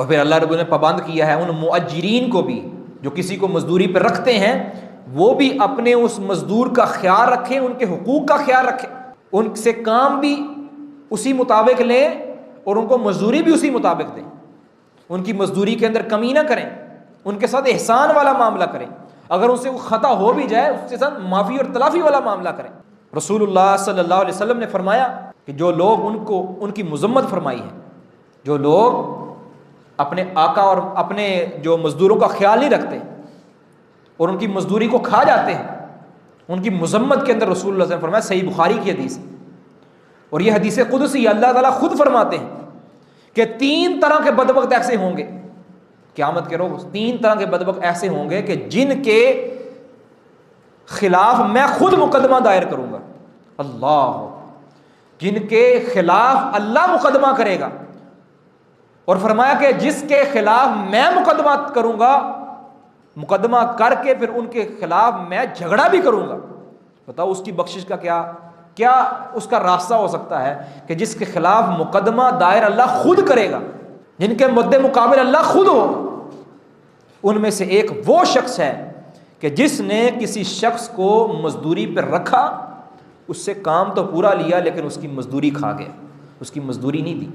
اور پھر اللہ رب نے پابند کیا ہے ان مؤجرین کو بھی جو کسی کو مزدوری پہ رکھتے ہیں، وہ بھی اپنے اس مزدور کا خیال رکھیں، ان کے حقوق کا خیال رکھیں، ان سے کام بھی اسی مطابق لیں اور ان کو مزدوری بھی اسی مطابق دیں، ان کی مزدوری کے اندر کمی نہ کریں، ان کے ساتھ احسان والا معاملہ کریں، اگر ان سے وہ خطا ہو بھی جائے اس کے ساتھ معافی اور تلافی والا معاملہ کریں۔ رسول اللہ صلی اللہ علیہ وسلم نے فرمایا کہ جو لوگ ان کی مذمت فرمائی ہے، جو لوگ اپنے آقا اور اپنے جو مزدوروں کا خیال نہیں رکھتے اور ان کی مزدوری کو کھا جاتے ہیں، ان کی مذمت کے اندر رسول اللہ صلی اللہ علیہ وسلم نے فرمایا، صحیح بخاری کی حدیث ہے اور یہ حدیث قدسی، اللہ تعالیٰ خود فرماتے ہیں کہ 3 طرح کے بدبخت ایسے ہوں گے قیامت کے روز، 3 طرح کے بدبخت ایسے ہوں گے کہ جن کے خلاف میں خود مقدمہ دائر کروں گا، اللہ، جن کے خلاف اللہ مقدمہ کرے گا، اور فرمایا کہ جس کے خلاف میں مقدمہ کروں گا، مقدمہ کر کے پھر ان کے خلاف میں جھگڑا بھی کروں گا۔ بتاؤ اس کی بخشش کا کیا اس کا راستہ ہو سکتا ہے کہ جس کے خلاف مقدمہ دائر اللہ خود کرے گا، جن کے مد مقابل اللہ خود ہو۔ ان میں سے ایک وہ شخص ہے کہ جس نے کسی شخص کو مزدوری پر رکھا، اس سے کام تو پورا لیا لیکن اس کی مزدوری کھا گیا، اس کی مزدوری نہیں دی۔